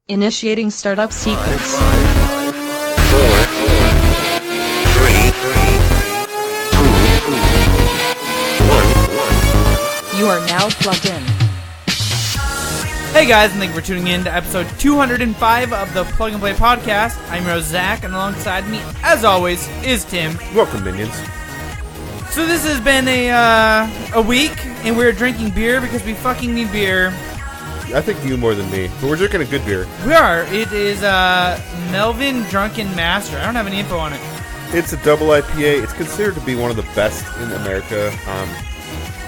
Initiating startup sequence. 5, 4, 3, 2, 1. You are now plugged in. Hey guys, and thank you for tuning in to episode 205 of the Plug and Play podcast. I'm your host, Zach, and alongside me, as always, is Tim. Welcome, minions. So this has been a week, and we're drinking beer because we fucking need beer. I think you more than me, but we're drinking a good beer. We are. It is Melvin Drunken Master. I don't have any info on it. It's a double IPA. It's considered to be one of the best in America.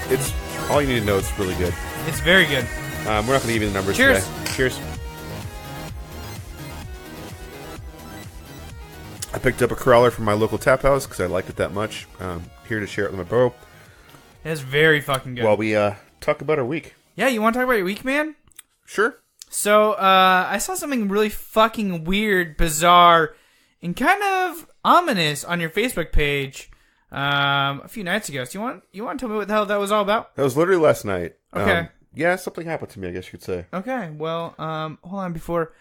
It's all you need to know. It's really good. It's very good. We're not going to give you the numbers Cheers. today. Cheers. I picked up a crawler from my local tap house because I liked it that much. Here to share it with my bro. It's very fucking good. While we talk about our week. Yeah, you want to talk about your week, man? Sure. So, I saw something really fucking weird, bizarre, and kind of ominous on your Facebook page a few nights ago. So you want to tell me what the hell that was all about? That was literally last night. Okay. Yeah, something happened to me, I guess you could say. Okay, well, hold on before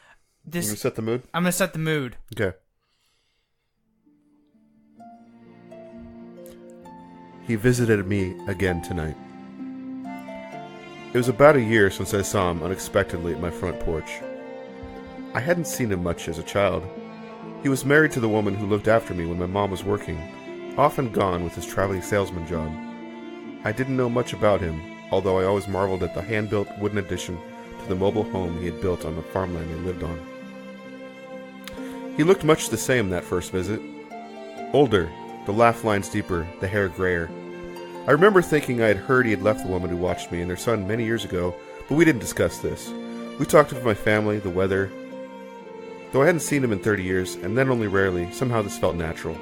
You this. want to set the mood? I'm going to set the mood. Okay. He visited me again tonight. It was about a year since I saw him unexpectedly at my front porch. I hadn't seen him much as a child. He was married to the woman who looked after me when my mom was working, often gone with his traveling salesman job. I didn't know much about him, although I always marveled at the hand-built wooden addition to the mobile home he had built on the farmland they lived on. He looked much the same that first visit. Older, the laugh lines deeper, the hair grayer. I remember thinking I had heard he had left the woman who watched me and their son many years ago, but we didn't discuss this. We talked of my family, the weather. Though I hadn't seen him in 30 years, and then only rarely, somehow this felt natural.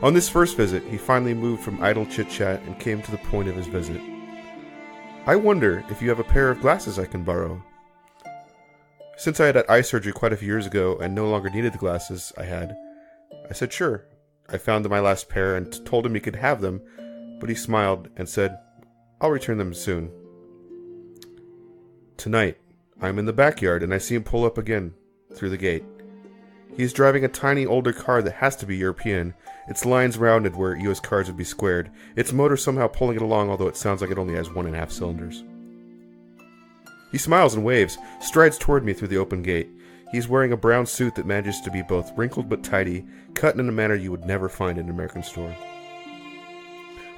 On this first visit, he finally moved from idle chit-chat and came to the point of his visit. I wonder if you have a pair of glasses I can borrow. Since I had eye surgery quite a few years ago and no longer needed the glasses I said sure. I found my last pair and told him he could have them, but he smiled and said, I'll return them soon. Tonight, I'm in the backyard and I see him pull up again through the gate. He is driving a tiny older car that has to be European, its lines rounded where US cars would be squared, its motor somehow pulling it along although it sounds like it only has 1.5 cylinders. He smiles and waves, strides toward me through the open gate. He is wearing a brown suit that manages to be both wrinkled but tidy, cut in a manner you would never find in an American store.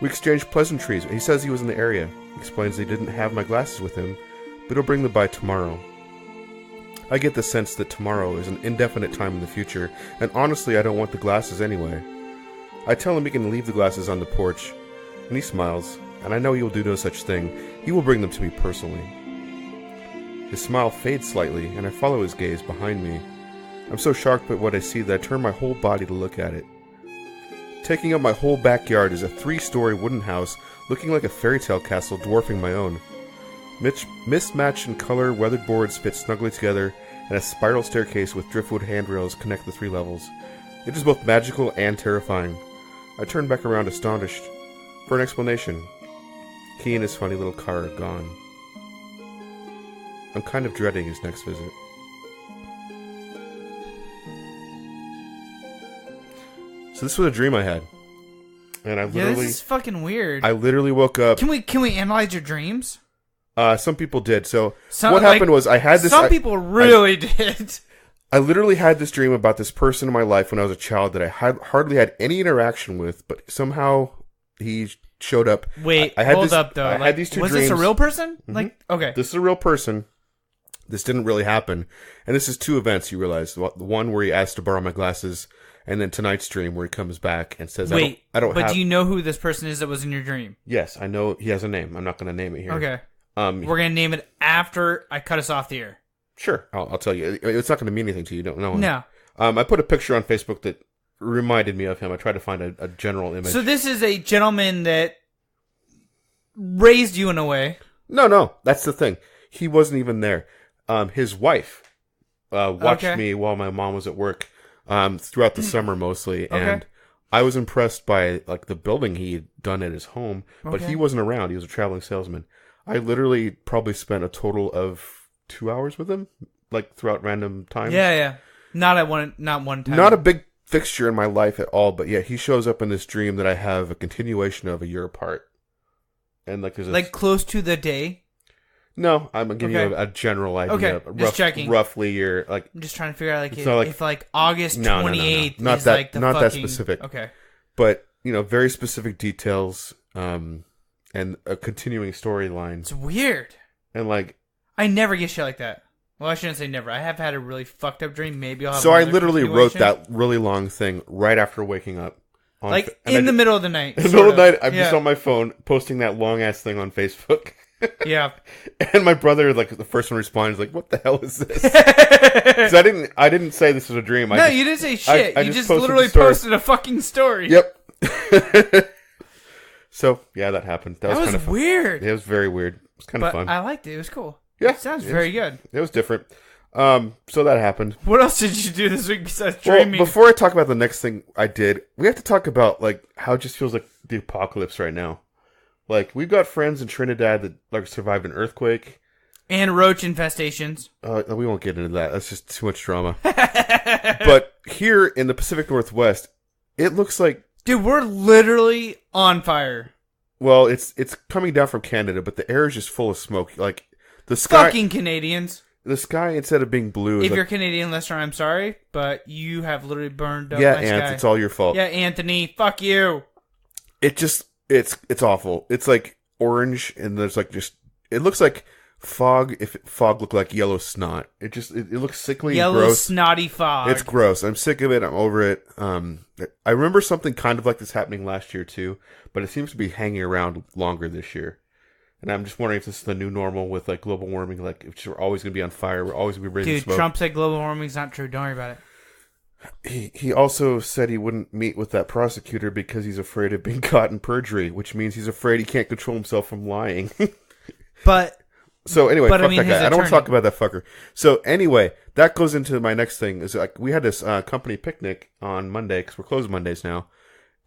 We exchange pleasantries. He says he was in the area. He explains he didn't have my glasses with him, but he'll bring them by tomorrow. I get the sense that tomorrow is an indefinite time in the future, and honestly I don't want the glasses anyway. I tell him he can leave the glasses on the porch, and he smiles, and I know he will do no such thing. He will bring them to me personally. His smile fades slightly, and I follow his gaze behind me. I'm so shocked by what I see that I turn my whole body to look at it. Taking up my whole backyard is a 3-story wooden house looking like a fairy tale castle dwarfing my own. Mismatched in color, weathered boards fit snugly together, and a spiral staircase with driftwood handrails connect the 3 levels. It is both magical and terrifying. I turn back around astonished. For an explanation, he and his funny little car are gone. I'm kind of dreading his next visit. So this was a dream I had, and I literally, this is fucking weird. I literally woke up. Can we analyze your dreams? Some people did. So what happened was I had this. Some people really did. I literally had this dream about this person in my life when I was a child that I hardly had any interaction with, but somehow he showed up. Wait, I had hold this, up though. I had these 2 was dreams. this a real person? Mhm. Like, okay, This is a real person. This didn't really happen, and this is 2 events. You realize the one where he asked to borrow my glasses. And then tonight's dream where he comes back and says, wait, I don't but have... do you know who this person is that was in your dream? Yes, I know he has a name. I'm not going to name it here. Okay. We're going to name it after I cut us off the air. Sure, I'll tell you. It's not going to mean anything to you. You don't know him. No. I put a picture on Facebook that reminded me of him. I tried to find a general image. So this is a gentleman that raised you in a way. No, that's the thing. He wasn't even there. His wife watched me while my mom was at work. Throughout the summer mostly, and I was impressed by like the building he had done at his home, but he wasn't around. He was a traveling salesman. I literally probably spent a total of 2 hours with him, like throughout random times. Yeah. Not one time. Not a big fixture in my life at all, but yeah, he shows up in this dream that I have a continuation of a year apart. And like there's like close to the day. No, I'm giving Okay. you a general idea. Okay, just checking. Roughly year, like I'm just trying to figure out It's not like- if August No, no, no, no. 28th Not is that- like the not that fucking... specific. Okay. but very specific details, and a continuing storyline, It's weird. and like I never get shit like that. Well, I shouldn't say never. I have had a really fucked up dream. Maybe I'll have so I another literally wrote continuation. that really long thing right after waking up, Like and in the I- middle of the night. in the middle of the sort night. I'm just on my phone posting that long ass thing on Facebook. Yeah. And my brother, like the first one, responds like, "What the hell is this?" Because I didn't say this was a dream. No, you didn't say shit. I You just just posted literally the story. posted a fucking story. Yep. So yeah, that happened. That was That kind was of fun. weird. It was very weird. It was kind of But fun. I liked it. It was cool. Yeah, It sounds it very was- good. It was different. So that happened. What else did you do this week besides Well, dreaming? before I talk about the next thing I did, we have to talk about like how it just feels like the apocalypse right now. Like we've got friends in Trinidad that like survived an earthquake. And roach infestations. We won't get into that. That's just too much drama. But here in the Pacific Northwest, it looks like Dude, we're literally on fire. well, it's coming down from Canada, but the air is just full of smoke. Like the sky, Fucking Canadians. the sky instead of being blue is If like, you're Canadian listener, I'm sorry, but you have literally burned up yeah, my Ant, sky. it's all your fault. Yeah, Anthony, fuck you. It just it's awful. It's like orange, and there's like just it looks like fog. If fog looked like yellow snot, it looks sickly and Yellow gross. snotty fog. It's gross. I'm sick of it. I'm over it. I remember something kind of like this happening last year too, but it seems to be hanging around longer this year. And I'm just wondering if this is the new normal with like global warming. Like if we're always going to be on fire, we're always going to be breathing Dude, smoke. Trump said global warming's not true. Don't worry about it. He also said he wouldn't meet with that prosecutor because he's afraid of being caught in perjury, which means he's afraid he can't control himself from lying. But So anyway, But, I fuck mean, that his guy. I don't want to attorney- talk about that fucker. So anyway, that goes into my next thing. Is like we had this company picnic on Monday because we're closed Mondays now,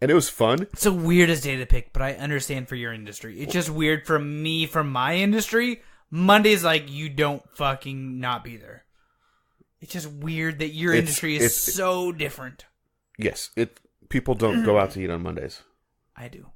and it was fun. it's the weirdest day to pick, but I understand for your industry. It's just weird for me, from my industry. Monday's like, you don't fucking not be there. It's just weird that your It's- industry is it's- so different. Yes, people don't go out to eat on Mondays. I do.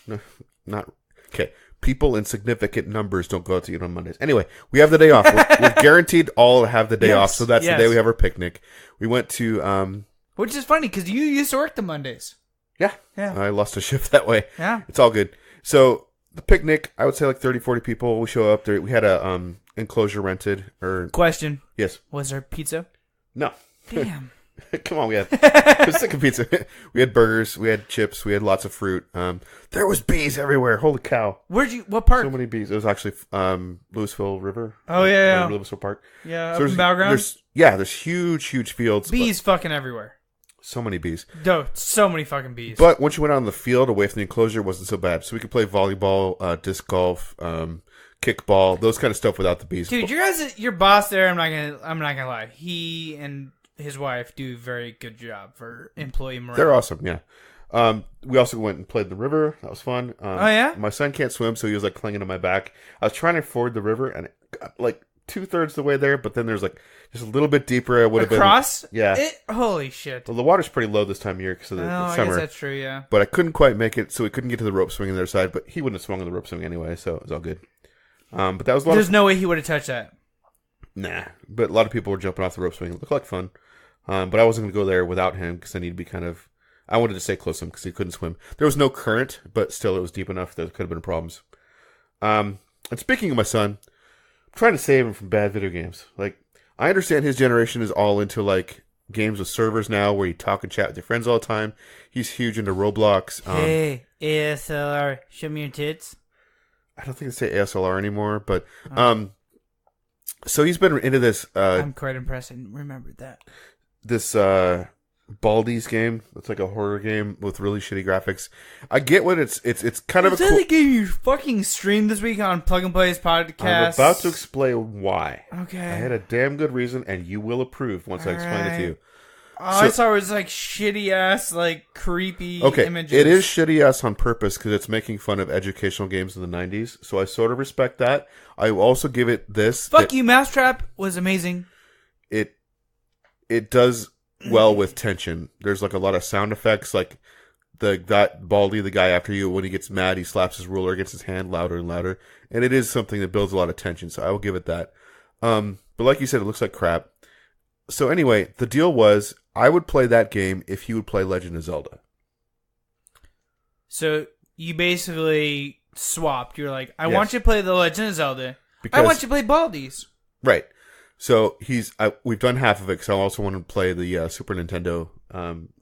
No, not okay. People in significant numbers don't go out to eat on Mondays. Anyway, we have the day off. We're guaranteed all have the day Yes, off, so that's yes. the day we have our picnic. We went to Which is funny, because you used to work the Mondays. yeah. Yeah. I lost a shift that way. Yeah. It's all good. So the picnic, I would say like 30, 40 people. We show up there. We had a enclosure rented, or Question. yes, Was there pizza? no. Damn. Come on, we had I was sick of pizza. We had burgers, we had chips, we had lots of fruit. There was bees everywhere. Holy cow! What park? So many bees. It was actually Louisville River. Oh, yeah, yeah. Louisville Park. Yeah, So up in Battleground. there's huge fields. Bees fucking everywhere. but so many bees. Dude, so many fucking bees. But once you went out on the field away from the enclosure, it wasn't so bad. So we could play volleyball, disc golf, kickball, those kind of stuff without the bees. Dude, your boss there, I'm not gonna lie. He and his wife do a very good job for employee morale. They're awesome, yeah. We also went and played in the river. That was fun. Oh, yeah? My son can't swim, so he was like clinging to my back. I was trying to ford the river, and it got, like 2/3 the way there, but then there's like just a little bit deeper. I would have been Across? Yeah. Holy shit. Well, the water's pretty low this time of year because of Oh, the I guess summer. that's true, yeah. But I couldn't quite make it, so we couldn't get to the rope swing on the other side. But he wouldn't have swung on the rope swing anyway, so it was all good. But that was a lot There's of no way he would have touched that. nah. But a lot of people were jumping off the rope swing. It looked like fun. But I wasn't going to go there without him because I need to be I wanted to stay close to him because he couldn't swim. There was no current, but still it was deep enough that there could have been problems. And speaking of my son, I'm trying to save him from bad video games. Like, I understand his generation is all into like games with servers now where you talk and chat with your friends all the time. He's huge into Roblox. Hey, ASLR, show me your tits. I don't think they say ASLR anymore, but so he's been into this I'm quite impressed. I remembered that. this Baldi's game. It's like a horror game with really shitty graphics. I get what it's kind of a Is that cool. the game you fucking streamed this week on Plug and Play's podcast? I'm about to explain why. Okay. I had a damn good reason, and you will approve once I explain it to you. All I saw was like shitty ass, like creepy Okay, images. it is shitty ass on purpose because it's making fun of educational games in the 90s. So I sort of respect that. I will also give it this. Fuck you, Mousetrap was amazing. it does well with tension. There's like a lot of sound effects, like that Baldy, the guy after you, when he gets mad, he slaps his ruler against his hand louder and louder, and it is something that builds a lot of tension. So I will give it that. But like you said, it looks like crap. So anyway, the deal was I would play that game if he would play Legend of Zelda. So you basically swapped. You're like, I Yes. want you to play The Legend of Zelda. I Because- want you to play Baldi's. Right. So we've done half of it because I also want to play the Super Nintendo.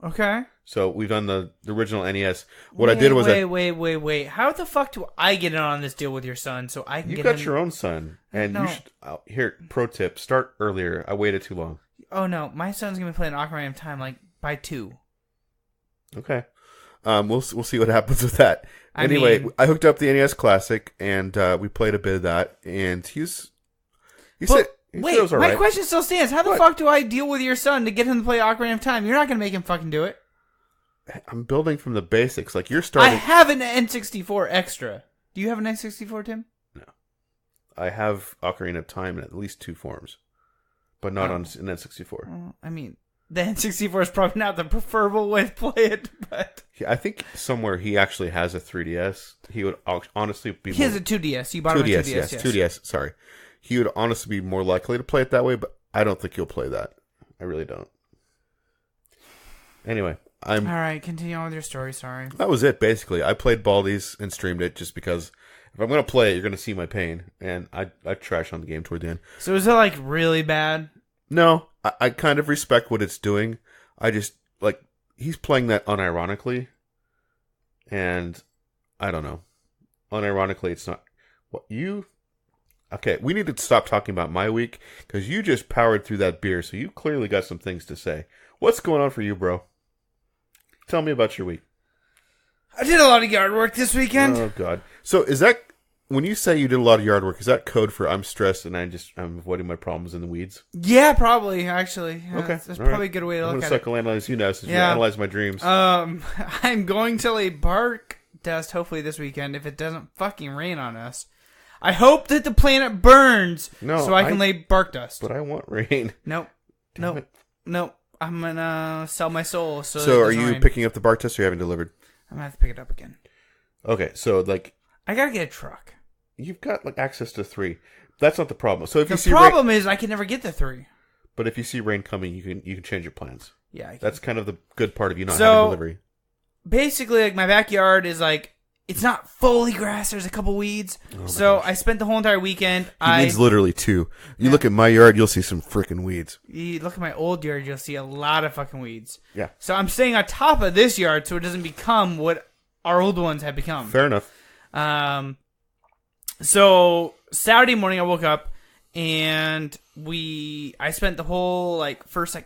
Okay. So we've done the original NES. What I did was Wait. How the fuck do I get in on this deal with your son so I can you've get got in? your own son, and No. you should. Here, pro tip: start earlier. I waited too long. Oh no, my son's gonna be playing Ocarina of Time like by 2. Okay. We'll see what happens with that. I Anyway, mean- I hooked up the NES Classic, and we played a bit of that, and he said But it wait, was all my right. question still stands. How the What? fuck do I deal with your son to get him to play Ocarina of Time? You're not gonna make him fucking do it. I'm building from the basics. Like you're I starting. have an N64 extra. Do you have an N64, Tim? I have Ocarina of Time in at least 2 forms, but not Oh. on an N64. Well, I mean, the N64 is probably not the preferable way to play it, but I think somewhere he actually has a 3DS. He would honestly be he has more, a 2DS. You bought him a 2DS, 2DS, yes, 2DS. Sorry, he would honestly be more likely to play it that way, but I don't think he'll play that. I really don't. Anyway, All right, continue on with your story. Sorry. that was it basically. I played Baldi's and streamed it just because if I'm gonna play it, you're gonna see my pain, and I trash on the game toward the end. So is it like really bad? No, I kind of respect what it's doing. I just like he's playing that unironically, and I don't know. Unironically, it's not what you. Okay, we need to stop talking about my week because you just powered through that beer, so you clearly got some things to say. What's going on for you, bro? Tell me about your week. I did a lot of yard work this weekend. Oh God! So is that when you say you did a lot of yard work? Is that code for I'm stressed and I'm avoiding my problems in the weeds? Yeah, probably actually. Yeah, Okay, that's all probably right. a good way to I'm look gonna at it. psychoanalyze you now since you Yeah. analyze my dreams. I'm going to a bark test hopefully this weekend if it doesn't fucking rain on us. I hope that the planet burns No, so I can lay bark dust. But I want rain. Nope. Damn Nope. it. Nope. I'm gonna sell my soul. So, that So it are doesn't you rain. picking up the bark test or are you having delivered? I'm gonna have to pick it up again. Okay, so like I gotta get a truck. you've got like access to 3. That's not the problem. So if The you see rain, problem is I can never get the 3. but if you see rain coming, you can change your plans. Yeah. I can. That's kind of the good part of you not So- having delivery. Basically, like my backyard is like it's not fully grass. There's a couple weeds. So I spent the whole entire weekend. He means literally 2. You look at my yard, you'll see some freaking weeds. You look at my old yard, you'll see a lot of fucking weeds. Yeah, So I'm staying on top of this yard so it doesn't become what our old ones have become. fair enough. So Saturday morning I woke up and I spent the whole first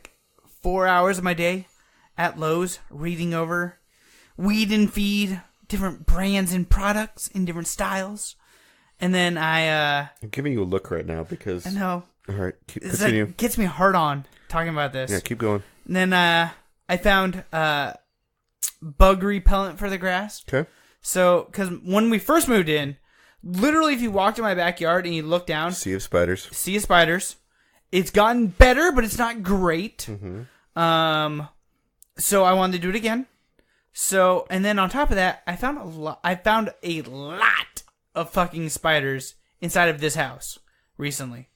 4 hours of my day at Lowe's reading over Weed and Feed, different brands and products in different styles. And then I'm giving you a look right now because. I know, All right, it's continue. gets me hard on talking about this. Yeah, keep going. And then I found bug repellent for the grass. Okay. So, because when we first moved in, literally if you walked in my backyard and you look down, Sea of spiders. sea of spiders. It's gotten better, but it's not great. Mm-hmm. So I wanted to do it again. So, and then on top of that, I found a lot of fucking spiders inside of this house recently.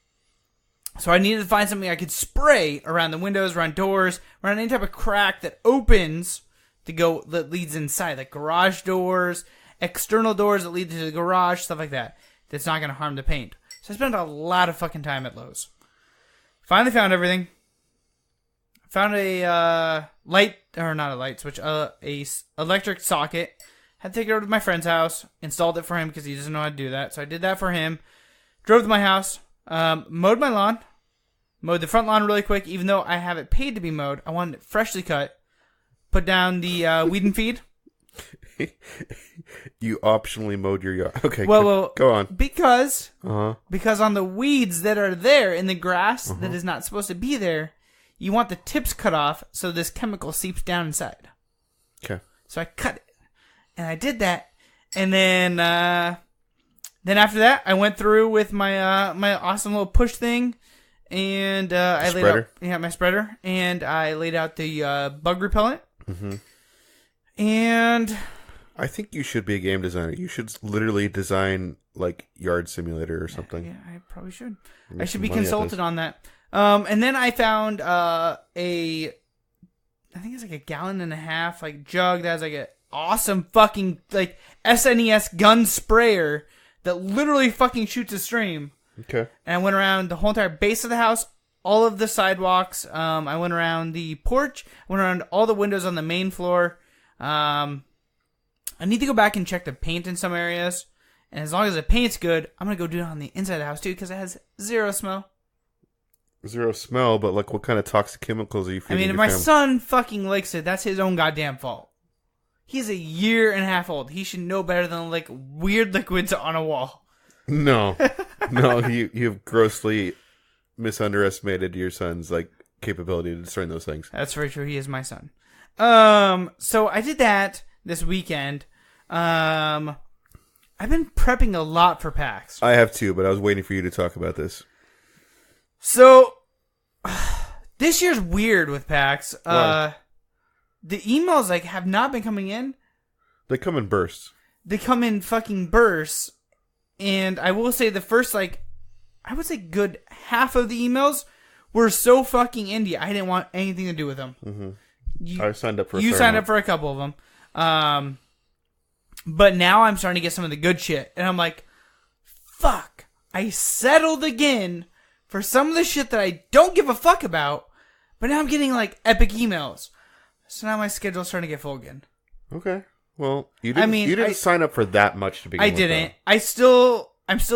So I needed to find something I could spray around the windows, around doors, around any type of crack that opens that leads inside, like garage doors, external doors that lead to the garage, stuff like that. That's not going to harm the paint. So I spent a lot of fucking time at Lowe's. Finally found everything. Found a electric socket. Had to take it over to my friend's house. Installed it for him because he doesn't know how to do that. So I did that for him. Drove to my house. Mowed my lawn. Mowed the front lawn really quick. Even though I have it paid to be mowed, I wanted it freshly cut. Put down the Weed and Feed. You optionally mowed your yard. Okay, Well, go on. Because Uh-huh. on the weeds that are there in the grass that is not supposed to be there, you want the tips cut off so this chemical seeps down inside. Okay. So I cut it, and I did that, and then after that, I went through with my my awesome little push thing, and I laid Spreader? out my spreader, and I laid out the bug repellent, and I think you should be a game designer. You should literally design like Yard Simulator or something. yeah, I probably should. Make I should some be money at consulted this. on that. And then I found I think it's like a gallon and a half like jug that has like a awesome fucking like SNES gun sprayer that literally fucking shoots a stream. Okay. And I went around the whole entire base of the house, all of the sidewalks. I went around the porch, went around all the windows on the main floor. I need to go back and check the paint in some areas. And as long as the paint's good, I'm going to go do it on the inside of the house too because it has zero smell. Zero smell, but like what kind of toxic chemicals are you I feeding mean, if your my family? son fucking likes it, that's his own goddamn fault. He's a year and a half old. He should know better than like weird liquids on a wall. No. No, you've grossly misunderestimated your son's like capability to discern those things. That's very true. He is my son. So I did that this weekend. I've been prepping a lot for PAX. I have too, but I was waiting for you to talk about this. So this year's weird with PAX. Why? The emails like have not been coming in. They come in bursts. They come in fucking bursts. And I will say the first, like, I would say good half of the emails were so fucking indie, I didn't want anything to do with them. Mm-hmm. I signed up for a You fair signed amount. up for a couple of them. But now I'm starting to get some of the good shit. And I'm like, fuck. I settled again for some of the shit that I don't give a fuck about. But now I'm getting, like, epic emails. So now my schedule's starting to get full again. Okay. Well, you didn't sign up for that much to begin with. I didn't. I'm still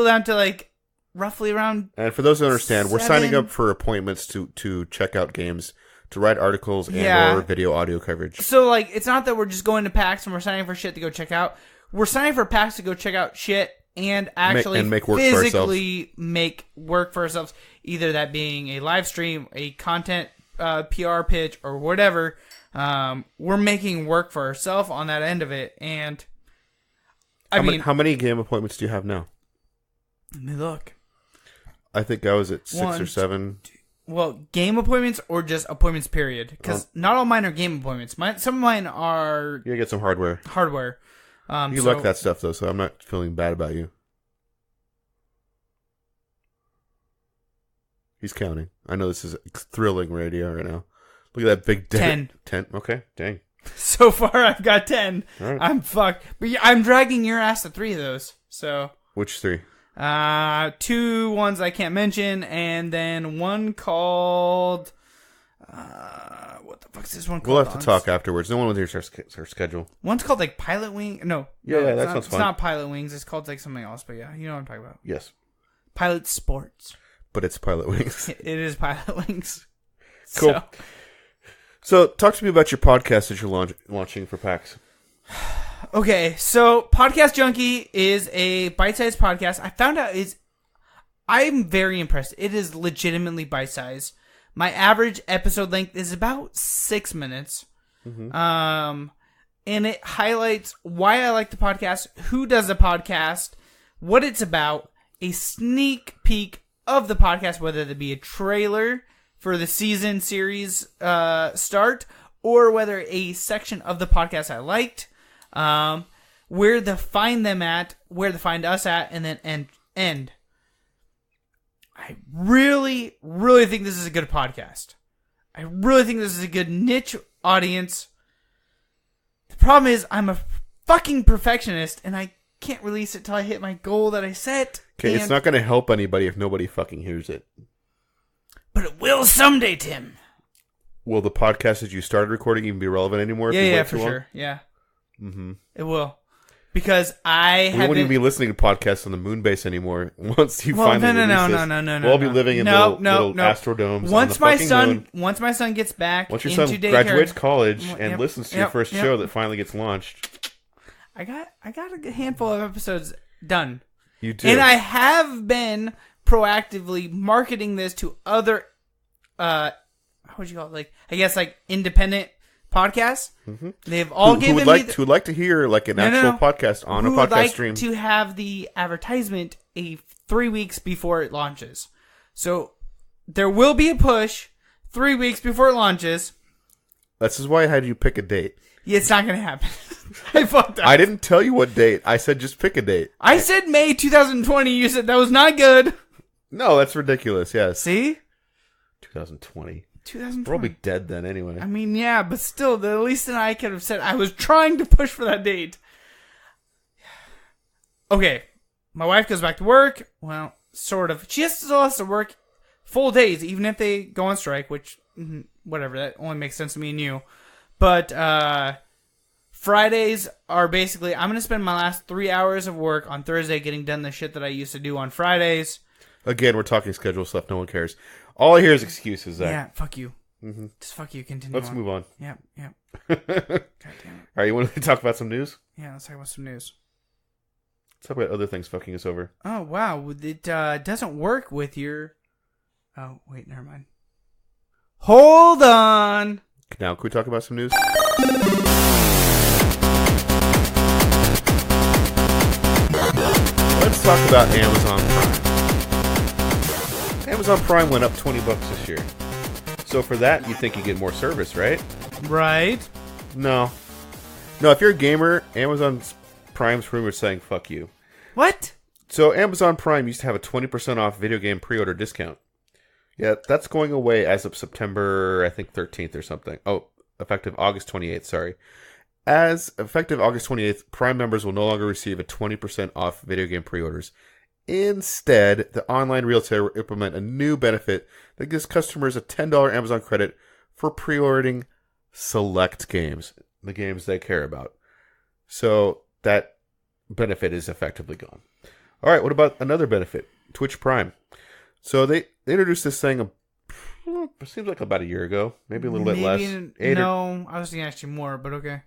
down to like roughly around. And for those who understand, we're signing 7. up for appointments to check out games, to write articles and Yeah. or video audio coverage. So like, it's not that we're just going to PAX and we're signing for shit to go check out. We're signing for PAX to go check out shit and actually make work for physically make work for ourselves. Either that being a live stream, a content PR pitch, or whatever. We're making work for ourselves on that end of it, and How many game appointments do you have now? let me look. I think I was at 6 1, or 7. Well, game appointments or just appointments, period. Because not all mine are game appointments. Some of mine are You get some hardware. hardware. You like that stuff though, so I'm not feeling bad about you. He's counting. I know this is thrilling radio right now. Look at that big 10. 10. Okay, dang. So far, I've got 10. All right. I'm fucked. But yeah, I'm dragging your ass to 3 of those. So, Which 3? 2 ones I can't mention, and then one called. What the fuck's this one called? We'll have to talk afterwards. No one will hear our schedule. One's called like Pilot Wing. No. Yeah, no, that it's sounds not, fun. It's not Pilot Wings. It's called like something else. But yeah, you know what I'm talking about. Yes, Pilot Sports. but it's Pilot Wings. It is Pilot Wings. Cool. So, talk to me about your podcast that you're launching for PAX. Okay, so Podcast Junkie is a bite-sized podcast. I found out I'm very impressed. It is legitimately bite-sized. My average episode length is about 6 minutes. And it highlights why I like the podcast, who does the podcast, what it's about, a sneak peek of the podcast, whether it be a trailer for the season series start, or whether a section of the podcast I liked, where to find them at, where to find us at, and then end. I really, really think this is a good podcast. I really think this is a good niche audience. The problem is I'm a fucking perfectionist, and I can't release it till I hit my goal that I set. Okay, it's not going to help anybody if nobody fucking hears it. But it will someday, Tim. Will the podcast that you started recording even be relevant anymore? If you Yeah, wait for too long? sure. Yeah. Mm-hmm. It will. Because I We haven't... won't even be listening to podcasts on the moon base anymore. Once you finally release this, no. we'll all be living in little astrodomes Once on the my fucking son, moon. once my son gets back Once your into son daycare, graduates college and Yep, listens to your yep, first yep. show that finally gets launched, I got a handful of episodes done. you do. And I have been proactively marketing this to other, how would you call it? Like, I guess like independent podcasts. Mm-hmm. They've all who given would me like who would like to hear like an actual podcast on a who podcast would like stream. to have the advertisement 3 weeks before it launches. So there will be a push 3 weeks before it launches. This is why I had you pick a date. Yeah, it's not going to happen. I fucked up. I didn't tell you what date. I said just pick a date. I said May 2020. You said that was not good. No, that's ridiculous. Yes. See? 2020. 2020. We'll all be dead then anyway. I mean, yeah, but still, the least that I could have said, I was trying to push for that date. Okay, my wife goes back to work. Well, sort of. She still has to work full days, even if they go on strike, which, whatever, that only makes sense to me and you. But Fridays are basically, I'm going to spend my last 3 hours of work on Thursday getting done the shit that I used to do on Fridays. Again, we're talking schedule stuff. No one cares. All I hear is excuses, Zach. Yeah, fuck you. Just fuck you. Continue. Let's move on. Yep. God damn it. All right, you want to talk about some news? Yeah, let's talk about some news. Let's talk about other things fucking us over. Oh, wow. It doesn't work with your... Oh, wait, never mind. Hold on. Now, can we talk about some news? Let's talk about Amazon Prime. Amazon Prime went up $20 this year. So for that, you think you get more service, right? Right. No. No, if you're a gamer, Amazon Prime's pretty much saying, fuck you. What? So Amazon Prime used to have a 20% off video game pre-order discount. Yeah, that's going away as of September, I think, 13th or something. Oh, effective August 28th, sorry. As effective August 28th, Prime members will no longer receive a 20% off video game pre-orders. Instead, the online retailer will implement a new benefit that gives customers a $10 Amazon credit for pre-ordering select games, the games they care about. So that benefit is effectively gone. All right, what about another benefit? Twitch Prime. So they introduced this thing, it seems like about a year ago, maybe a little bit less. No, I was thinking actually more, but okay.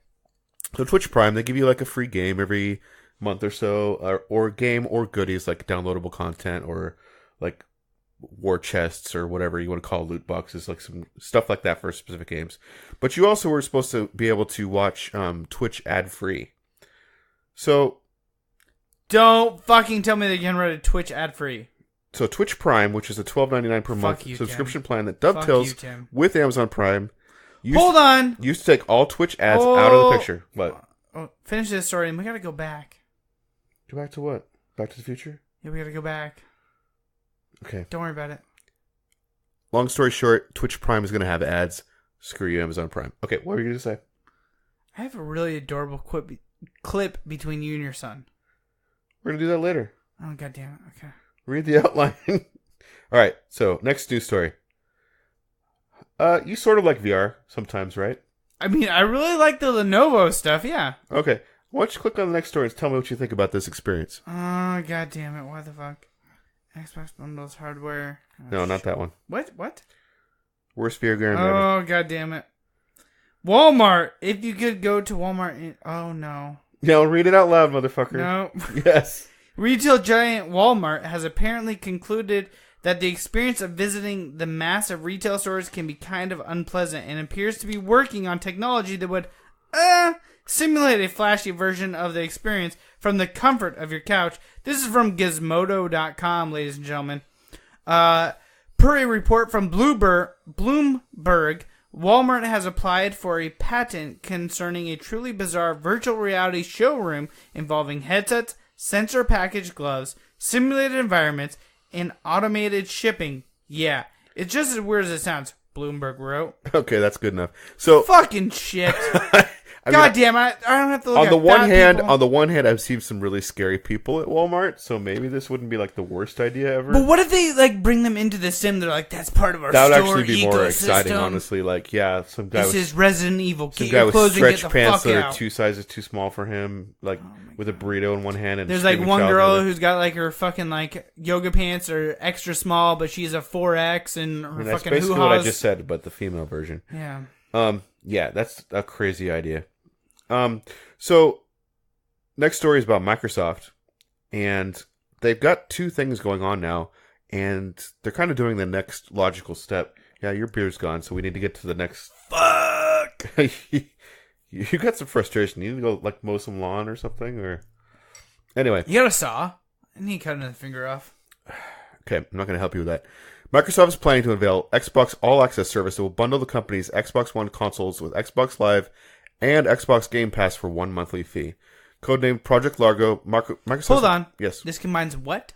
So Twitch Prime, they give you like a free game every month or so, or game or goodies like downloadable content or like war chests or whatever you want to call loot boxes, like some stuff like that for specific games. But you also were supposed to be able to watch Twitch ad free. So don't fucking tell me they're getting rid of Twitch ad free. So Twitch Prime, which is a $12.99 per month you, subscription Tim. plan that dovetails with Amazon Prime. Hold on. Used to take all Twitch ads out of the picture. What? Oh, finish this story and we gotta go back. Go back to what? Back to the Future? Yeah, we gotta go back. Okay. Don't worry about it. Long story short, Twitch Prime is going to have ads. Screw you, Amazon Prime. Okay, what were you going to say? I have a really adorable clip between you and your son. We're going to do that later. Oh, goddamn it. Okay. Read the outline. All right, so next news story. You sort of like VR sometimes, right? I mean, I really like the Lenovo stuff, yeah. Okay. Why don't you click on the next story and tell me what you think about this experience? Oh, goddamn it. Why the fuck? Xbox bundles hardware. Oh, no, not that one. What? Worst VR game ever. Oh, goddamn it. Walmart. If you could go to Walmart. Oh, no. Yeah, I'll read it out loud, motherfucker. No. Yes. Retail giant Walmart has apparently concluded that the experience of visiting the massive retail stores can be kind of unpleasant and appears to be working on technology that would simulate a flashy version of the experience from the comfort of your couch. This is from Gizmodo.com, ladies and gentlemen. Per a report from Bloomberg, Walmart has applied for a patent concerning a truly bizarre virtual reality showroom involving headsets, sensor packaged gloves, simulated environments, and automated shipping. Yeah, it's just as weird as it sounds, Bloomberg wrote. Okay, that's good enough. So fucking shit. God damn it! I don't have to look on at the one hand. people. On the one hand, I've seen some really scary people at Walmart, so maybe this wouldn't be like the worst idea ever. But what if they like bring them into the sim? They're like, that's part of our that would store actually be more ecosystem. exciting, honestly. Like, yeah, some guy This with is Resident Evil. some Get guy your with clothes and get stretch the pants fuck that out. are 2 sizes too small for him, like with a burrito in one hand and There's like screaming one child girl in the other. who's got like her fucking like yoga pants are extra small, but she's a 4X and her I mean, that's fucking basically hoo-has. what I just said, but the female version. Yeah. Yeah, that's a crazy idea. So next story is about Microsoft, and they've got two things going on now, and they're kind of doing the next logical step. Yeah, your beer's gone, so we need to get to the next. Fuck. You got some frustration. You need to go like mow some lawn or something, or anyway. You got a saw. I need cutting the finger off. Okay, I'm not going to help you with that. Microsoft is planning to unveil Xbox All Access service that will bundle the company's Xbox One consoles with Xbox Live and Xbox Game Pass for one monthly fee. Codenamed Project Largo, Microsoft... Hold on. Yes. This combines what?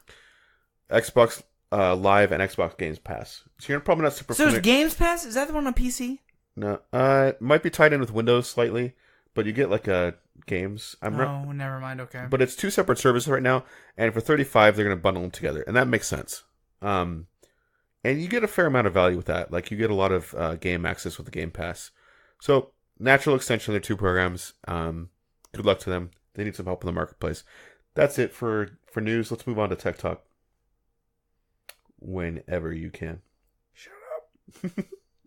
Xbox Live and Xbox Games Pass. So you're probably not super So is Games Pass? Is that the one on PC? No. It might be tied in with Windows slightly, but you get like games. Never mind. Okay. But it's two separate services right now, and for $35, they're going to bundle them together, and that makes sense. And you get a fair amount of value with that. Like, you get a lot of game access with the Game Pass. So, natural extension of their two programs. Good luck to them. They need some help in the marketplace. That's it for news. Let's move on to Tech Talk. Whenever you can. Shut up.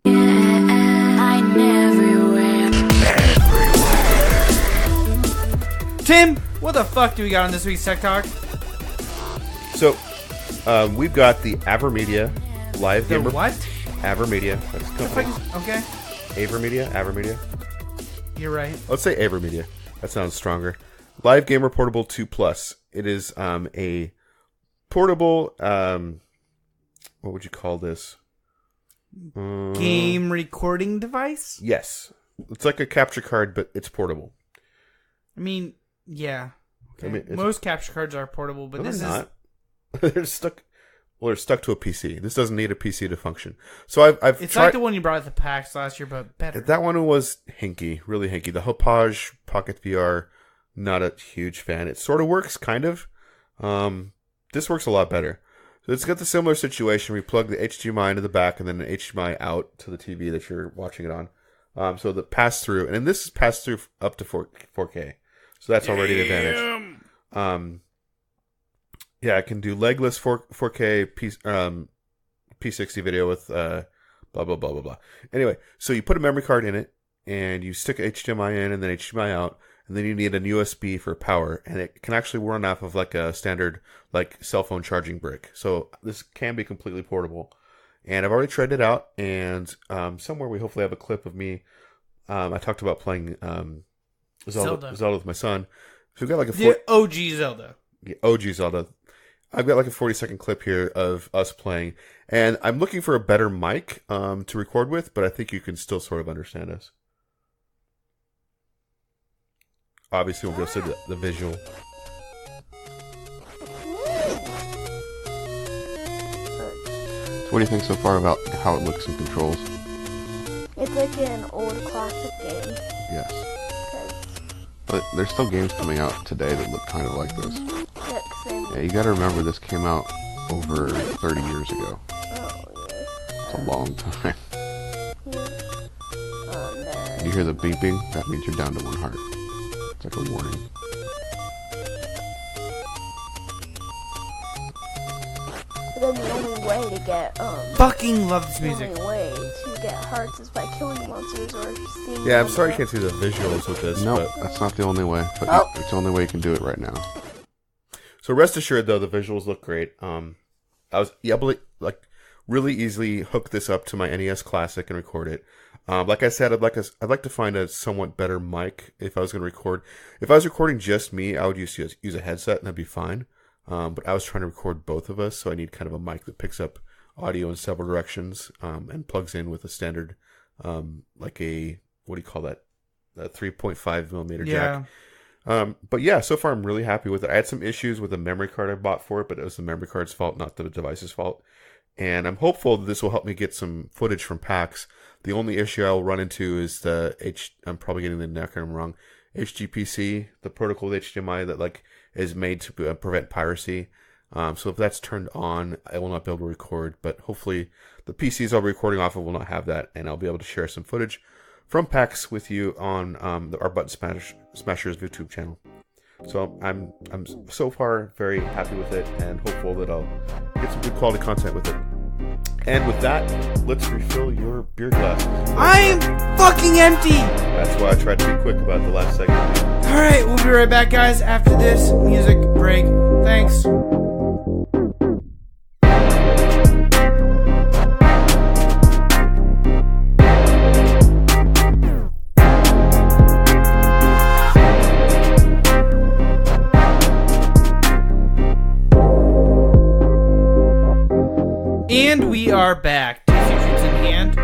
I'm everywhere. Tim, what the fuck do we got on this week's Tech Talk? So, we've got the Avermedia live The gamer. what? Avermedia. That's a company. Okay. Avermedia. You're right. Let's say Avermedia. That sounds stronger. Live Gamer Portable 2 Plus. It is a portable. What would you call this? Game recording device? Yes, it's like a capture card, but it's portable. I mean, yeah. Okay. I mean, most capture cards are portable, but No, this they're is not. They're stuck. Well, they're stuck to a PC. This doesn't need a PC to function. So I've it's tried. like the one you brought at the PAX last year, but better. That one was hinky, really hinky. The Hopage Pocket VR, not a huge fan. It sort of works, kind of. This works a lot better. So it's got the similar situation where you plug the HDMI into the back and then an HDMI out to the TV that you're watching it on. So the pass through, and this is pass through up to 4K. So that's already the advantage. Yeah, I can do legless 4K P60 video with blah blah blah blah blah. Anyway, so you put a memory card in it, and you stick HDMI in and then HDMI out, and then you need an USB for power, and it can actually run off of like a standard like cell phone charging brick. So this can be completely portable, and I've already tried it out. And somewhere we hopefully have a clip of me. I talked about playing Zelda with my son. So we've got like the OG Zelda. OG Zelda. I've got like a 40-second clip here of us playing, and I'm looking for a better mic to record with, but I think you can still sort of understand us. Obviously, we'll go see the visual. So what do you think so far about how it looks and controls? It's like an old classic game. Yes. 'Cause But there's still games coming out today that look kind of like this. yeah, 'cause I'm- Yeah, you gotta remember this came out over 30 years ago. oh yeah. It's a long time. There. You hear the beeping? That means you're down to 1 heart. It's like a warning. But then the only way to get Fucking love this the music. only way to get hearts is by killing monsters or seeing. Yeah, I'm sorry you them. can't see the visuals with this. No, But that's not the only way. But Oh. it's the only way you can do it right now. so rest assured, though, the visuals look great. I was able to really easily hook this up to my NES Classic and record it. Like I said, I'd like to find a somewhat better mic if I was going to record. If I was recording just me, I would use a headset and that'd be fine. But I was trying to record both of us, so I need kind of a mic that picks up audio in several directions and plugs in with a standard, like a, what do you call that? A 3.5 millimeter jack. But yeah, so far I'm really happy with it. I had some issues with the memory card I bought for it, but it was the memory card's fault, not the device's fault. And I'm hopeful that this will help me get some footage from PAX. The only issue I'll run into is I'm probably getting the acronym wrong, HGPC, the protocol with HDMI that is made to prevent piracy. So if that's turned on, I will not be able to record. But hopefully the PCs I'll be recording off of will not have that, and I'll be able to share some footage from PAX with you on our Button Smashers YouTube channel. So I'm so far very happy with it and hopeful that I'll get some good quality content with it. And with that, let's refill your beer glasses. I'm fucking empty! That's why I tried to be quick about the last segment. Alright, we'll be right back, guys, after this music break. Thanks. And we are back. Tasty Treats in hand.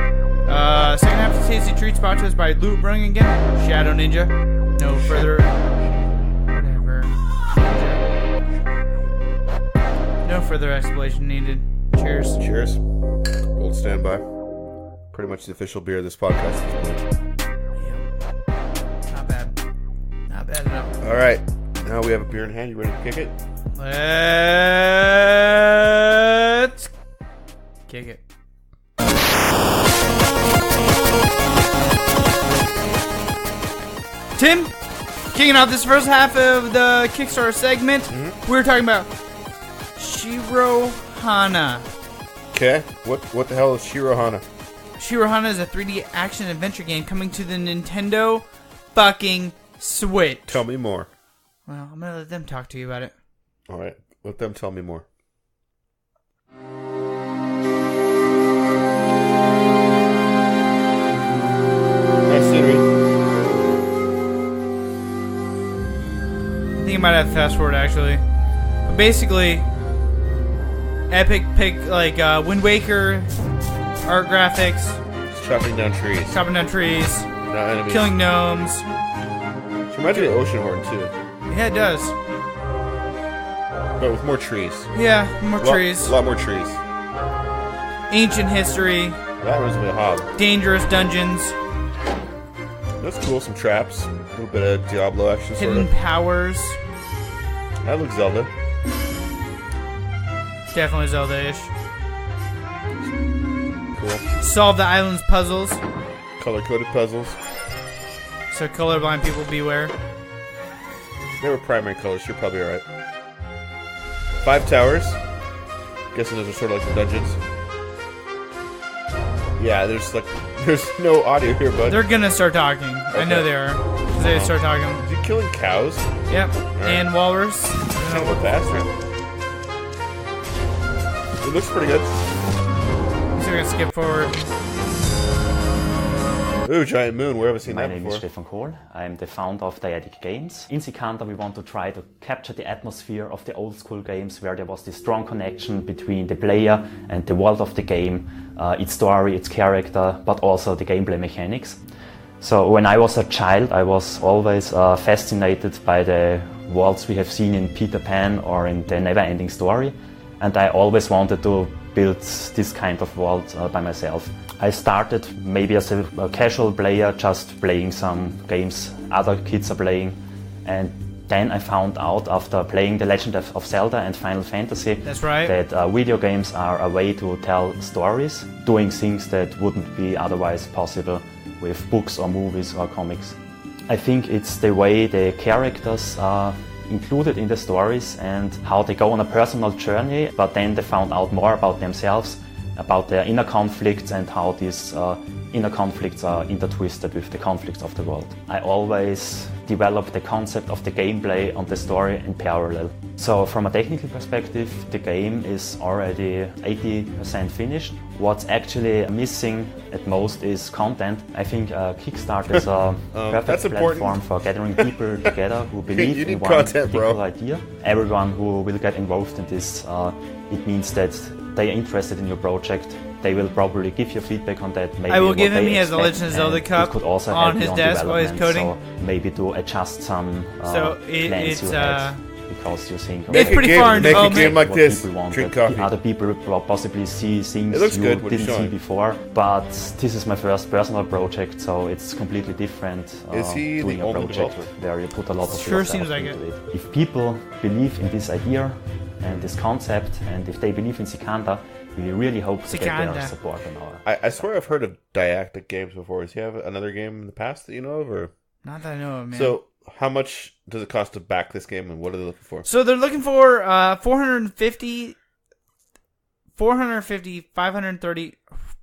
Second half of Tasty Treats brought to us by Loot Brung again. Shadow Ninja. No further. Whatever. No further explanation needed. Cheers. Cheers. Old standby. Pretty much the official beer of this podcast at this point. Not bad. Not bad enough. All right. Now we have a beer in hand. You ready to kick it? Let's kick it. Tim, kicking off this first half of the Kickstarter segment, we were talking about Shirohana. Okay. What the hell is Shirohana? Shirohana is a 3D action adventure game coming to the Nintendo fucking Switch. Tell me more. Well, I'm gonna let them talk to you about it. All right. Let them tell me more. Nice scenery. I think I might have to fast forward actually. But basically, epic pick like Wind Waker art graphics, Chopping down trees. chopping down trees, Not enemies. killing gnomes. It reminds me of Oceanhorn too, Yeah, it does. but with more trees. Yeah, more trees. A lot more trees. Ancient history, That reminds me of Hob. dangerous dungeons, That's cool. Some traps. A little bit of Diablo action, sort hidden of. powers. That looks Zelda. Definitely Zelda-ish. Cool. Solve the island's puzzles. Color-coded puzzles. So colorblind people beware. They were primary colors. You're probably alright. 5 towers. Guessing those are sort of like the dungeons. Yeah, there's no audio here, bud. They're gonna start talking. I know they are. 'Cause they start talking. Is he killing cows? Yep. And walrus. Kind of a bastard. It looks pretty good. So we're gonna skip forward. Ooh, giant moon. Where have I seen My that name before? is Stefan Kohl. I'm the founder of Dyadic Games. In Sikander, we want to try to capture the atmosphere of the old school games where there was this strong connection between the player and the world of the game, its story, its character, but also the gameplay mechanics. So when I was a child, I was always fascinated by the worlds we have seen in Peter Pan or in the Never-Ending Story. And I always wanted to build this kind of world by myself. I started maybe as a casual player, just playing some games other kids are playing. And then I found out after playing The Legend of Zelda and Final Fantasy That's right. that video games are a way to tell stories, doing things that wouldn't be otherwise possible with books or movies or comics. I think it's the way the characters are included in the stories and how they go on a personal journey, but then they found out more about themselves, about their inner conflicts and how these inner conflicts are intertwisted with the conflicts of the world. I always develop the concept of the gameplay and the story in parallel. So from a technical perspective, the game is already 80% finished. What's actually missing at most is content. I think Kickstarter is a that's perfect important. platform for gathering people together who You believe need in one content, bro. particular idea. Everyone who will get involved in this, it means that they are interested in your project. They will probably give you feedback on that. Maybe I will what give him, they he has a expect, Legend of Zelda and cup it could also on help his you desk while he's development, coding. So maybe to adjust some So plans it's you had because you think It's pretty far in Make a development. game like what this. people want, Drink that coffee. other people will possibly see things It looks you good, what he's didn't see showing. before. But this is my first personal project, so it's completely different. Is he doing the a only project developer? where you put a lot of Sure yourself seems like into it. If people believe in this idea and this concept, and if they believe in Sikander, we really hope to get Sikander. their support on our. I swear I've heard of Didactic Games before. Does he have another game in the past that you know of? Or Not that I know of, man. so, how much does it cost to back this game, and what are they looking for? So they're looking for 450, 530,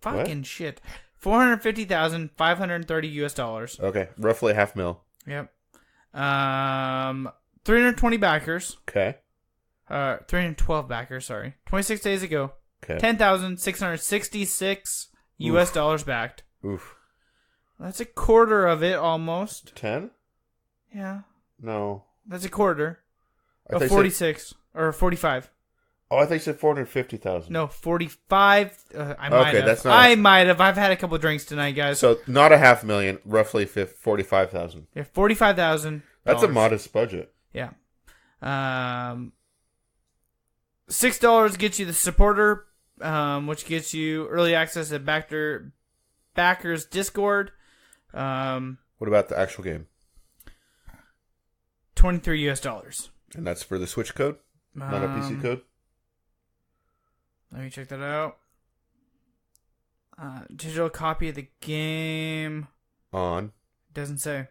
fucking shit, 450,530 US. Okay, roughly $500,000. Yep. 320 backers. Okay. 312 backers. Sorry, 26 days ago. Okay. 10,666 US dollars backed. Oof. That's a quarter of it almost. 10? Yeah, No. that's a quarter I thought of you said- 46 or 45. Oh, I think you said 450,000. No, 45. I might Okay, have. that's not- I might have. I've had a couple drinks tonight, guys. So not a half million, roughly 45,000. Yeah, 45,000. That's a modest budget. Yeah. $6 gets you the supporter, which gets you early access to Backers Discord. What about the actual game? $23. And that's for the Switch code, not a PC code. Let me check that out. Digital copy of the game. On. Doesn't say.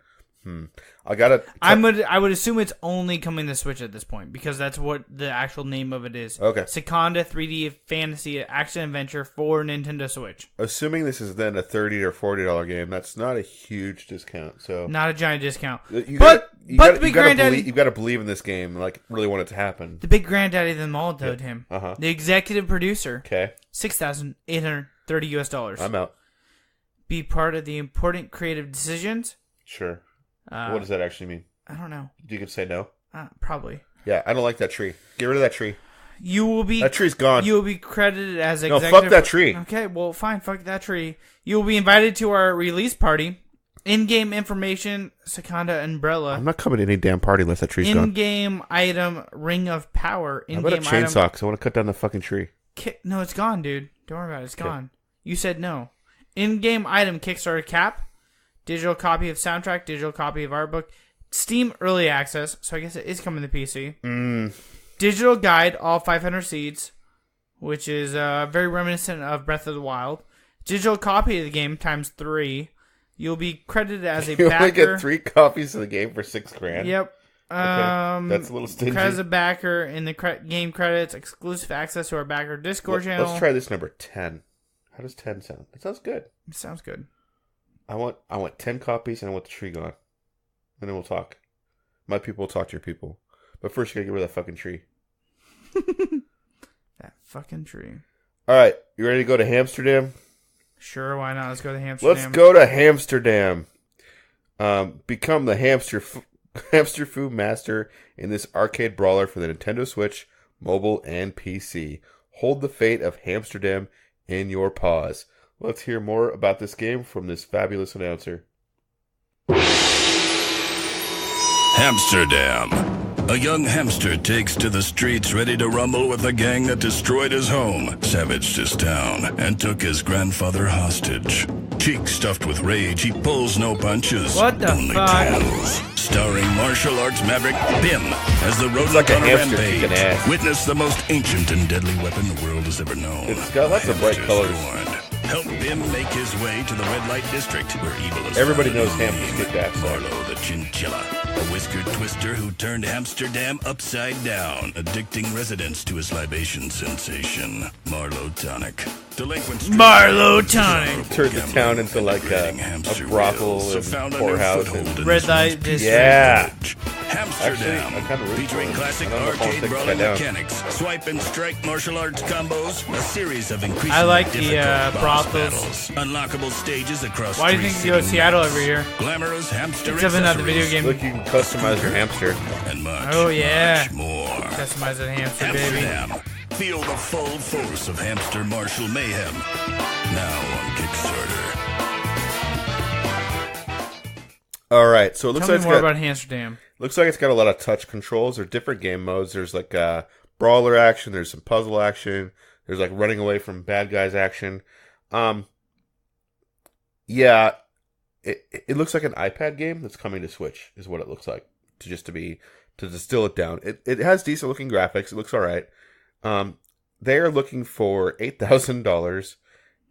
I gotta. I would assume it's only coming to Switch at this point because that's what the actual name of it is. Okay. Secanda 3D Fantasy Action Adventure for Nintendo Switch. Assuming this is then a $30 or $40 game, that's not a huge discount. So Not a giant discount. you but gotta, the you big gotta granddaddy, believe, you got to believe in this game, like really want it to happen. the big granddaddy of them all, told him. Uh-huh. The executive producer, Okay, $6,830. I'm out. Be part of the important creative decisions. Sure. What does that actually mean? I don't know. You could say no. Probably. Yeah, I don't like that tree. Get rid of that tree. You will be. That tree's gone. You will be credited as No, executive. fuck that tree. Okay, well, fine. Fuck that tree. You will be invited to our release party. In-game information, Secanda umbrella. I'm not coming to any damn party unless that tree's gone. In-game item, ring of power. How about a In-game chainsaw? item. Because I want to cut down the fucking tree. No, it's gone, dude. Don't worry about it. It's gone. You said no. In-game item, Kickstarter cap. Digital copy of soundtrack. Digital copy of art book. Steam early access. So I guess it is coming to PC. Digital guide, all 500 seeds, which is very reminiscent of Breath of the Wild. Digital copy of the game times 3. You'll be credited as a You backer. only get 3 copies of the game for $6,000. Yep. That's a little stingy. As a backer in the game credits, exclusive access to our backer Discord channel. Let's try this number 10. How does 10 sound? That sounds good. Sounds good. I want 10 copies and I want the tree gone. And then we'll talk. My people will talk to your people. But first you gotta get rid of that fucking tree. That fucking tree. Alright, you ready to go to Amsterdam? Sure, why not? Let's go to Amsterdam. Let's go to Amsterdam. Become the hamster food master in this arcade brawler for the Nintendo Switch, mobile, and PC. Hold the fate of Amsterdam in your paws. Let's hear more about this game from this fabulous announcer. Amsterdam. A young hamster takes to the streets ready to rumble with a gang that destroyed his home, savaged his town, and took his grandfather hostage. Cheek stuffed with rage, he pulls no punches, What the only fuck? tails. Starring martial arts maverick Bim as the rodent like a on a hamster rampage. kicking ass. Witness the most ancient and deadly weapon the world has ever known. It's got lots of bright Hamsters colors. warned. Help Bim make his way to the red light district where evil is Everybody found. knows hamsters kick ass. Marlowe the chinchilla, a whiskered twister who turned Amsterdam upside down, addicting residents to his libation sensation. Marlowe Tonic. Delinquent Marlowe Tonic. Turned the town into like a brothel and whorehouse. And Red light district. yeah. Amsterdam, Actually, I kinda root featuring for him. classic I don't know if I'll arcade take brawling that down. mechanics, swipe and strike martial arts combos, a series of increasingly I like the, difficult boss brothels. battles, unlockable stages across. Why do you think you go to Seattle every year? Glamorous hamster Except for not the video accessories, game. Look, you can customize your hamster. and much, Oh, yeah. much more. Customize that hamster, baby. Amsterdam. Feel the full force of hamster martial mayhem. Now on Kickstarter. All right, so it looks Tell like me it's more got about Amsterdam. looks like it's got a lot of touch controls. There's different game modes. There's like brawler action. There's some puzzle action. There's like running away from bad guys action. Yeah, it looks like an iPad game that's coming to Switch. Is what it looks like. To distill it down. It has decent looking graphics. It looks all right. They are looking for $8,000,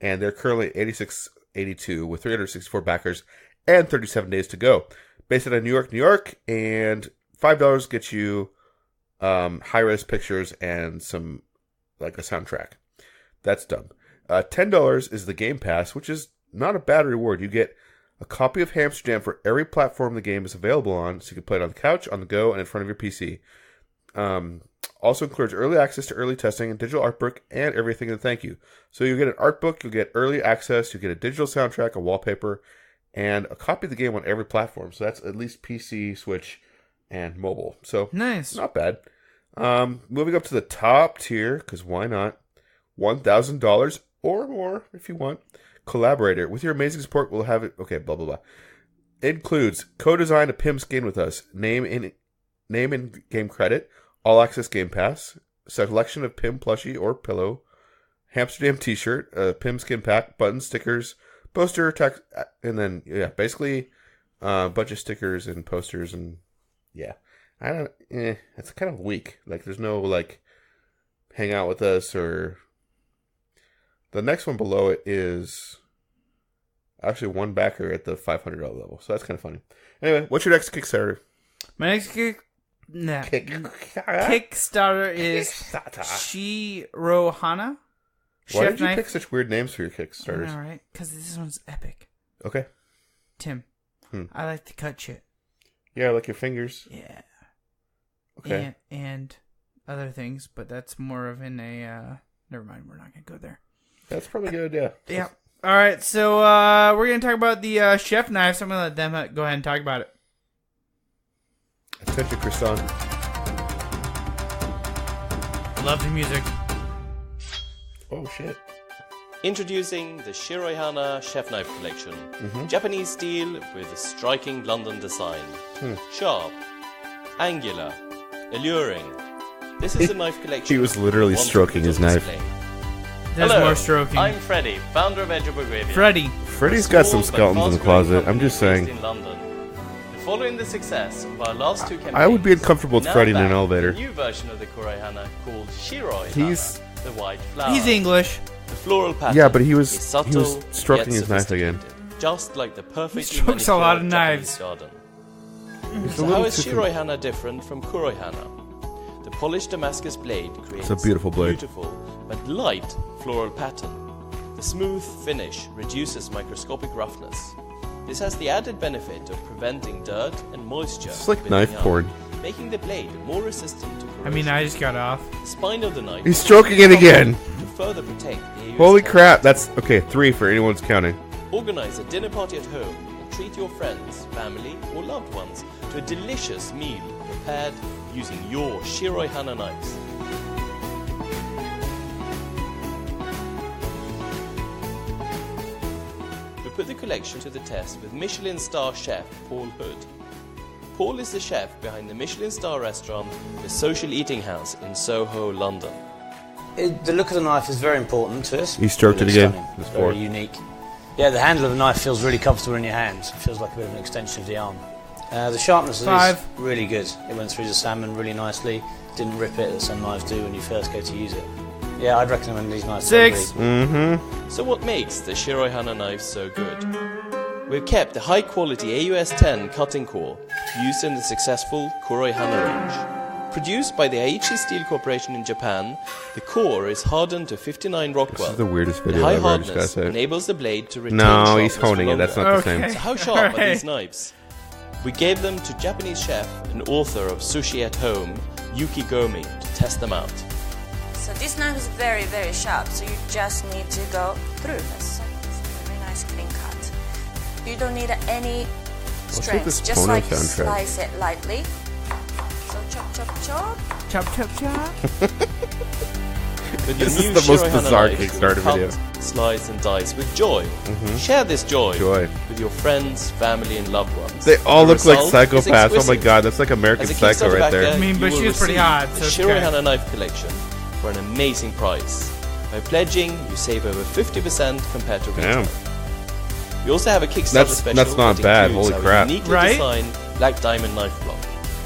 and they're currently at 86.82 with 364 backers and 37 days to go. Based out of New York, and $5 gets you high-res pictures and some like a soundtrack. That's done. $10 is the Game Pass, which is not a bad reward. You get a copy of Amsterdam for every platform the game is available on, so you can play it on the couch, on the go, and in front of your PC. Also includes early access to early testing and digital art book and everything to thank you. So you get an art book, you'll get early access, you get a digital soundtrack, a wallpaper, and a copy of the game on every platform. So that's at least PC, Switch, and mobile. So Nice. not bad. Moving up to the top tier, because why not? $1,000 or more if you want. Collaborator. With your amazing support, we'll have it. Okay, blah, blah, blah. Includes co-design a PIM skin with us. Name and game credit. All access Game Pass. Selection of PIM plushie or pillow. Hamsterdam t-shirt. A PIM skin pack. Buttons, stickers, poster, text, and then, basically a bunch of stickers and posters and, yeah. It's kind of weak. Like, there's no, like, hang out with us or... The next one below it is actually one backer at the $500 level. So that's kind of funny. Anyway, what's your next Kickstarter? My next Kickstarter is Shirohana. Why did you pick such weird names for your Kickstarters? All right, because this one's epic. Okay. Tim, I like to cut shit. Yeah, like your fingers. Yeah. Okay. And other things, but that's more of in a... never mind, we're not going to go there. That's probably good, yeah. Yeah. All right, so we're going to talk about the chef knife, so I'm going to let them go ahead and talk about it. Attention, Kristan. Love the music. Oh, shit. Introducing the Shirohana Chef Knife Collection. Japanese steel with a striking London design. Sharp, angular, alluring. This is a knife collection. He was literally stroking his knife. There's Hello, more stroking. I'm Freddy, founder of Edge of Belgravia. Freddy's got some skeletons in the closet. I'm just saying. In London. Following the success of our last two campaigns, I would be uncomfortable with now Freddy in an back elevator. A new version of the Kurohana called Shirohana, He's- the white flower. He's English. The floral pattern. Yeah, but he was is subtle, stroking yet his knife again. sophisticated, just like the perfect. He strokes a lot of knives. Garden. It's So how is Shirohana different from Kurohana? The polished Damascus blade creates It's a beautiful blade. beautiful but light floral pattern. The smooth finish reduces microscopic roughness. This has the added benefit of preventing dirt and moisture. It's like building knife up, porn. making the blade more resistant to corrosion. I mean, I just got off. The spine of the knife. He's stroking it again. To further protect the AU's Holy health. crap, that's... Okay, 3 for anyone's counting. Organize a dinner party at home and treat your friends, family, or loved ones to a delicious meal prepared using your Shirohana knives. We put the collection to the test with Michelin star chef Paul Hood. Paul is the chef behind the Michelin star restaurant, The Social Eating House in Soho, London. The look of the knife is very important to us. He stroked it It's again. stunning. It's It's very four. unique. Yeah, the handle of the knife feels really comfortable in your hands. It feels like a bit of an extension of the arm. The sharpness of 5. it is really good. It went through the salmon really nicely. Didn't rip it as some knives do when you first go to use it. Yeah, I'd recommend these knives. 6. Mm-hmm. So what makes the Shirohana knife so good? We've kept the high-quality AUS 10 cutting core used in the successful Kurohana range. Produced by the Aichi Steel Corporation in Japan, the core is hardened to 59 Rockwell. This is the weirdest The video high ever, I just gotta hardness say. enables the blade to retain No, he's sharpness for honing it. That's longer. not the same. Okay. So how sharp are Alright. these knives? We gave them to Japanese chef and author of Sushi at Home, Yuki Gomi, to test them out. So this knife is very, very sharp, so you just need to go through. That's a very nice clean cut. You don't need any with strength, this just porno like soundtrack? slice it lightly. So chop, chop, chop. Chop, chop, chop. With your This is new the most Shirohana bizarre knife, you Kickstarter will cut, video. slice and dice with joy. Share this joy, Joy. with your friends, family, and loved ones. They all The look like result is psychopaths. Oh my exquisite. god, that's like American As a Psycho Kickstarter right there. backer, I mean, you but will she was pretty receive hot, The so it's Shirohana okay. knife collection for an amazing price. By pledging, you save over 50% compared to retail. Damn. We also have a Kickstarter That's special not that bad, includes holy our crap. uniquely Right? designed black diamond knife block.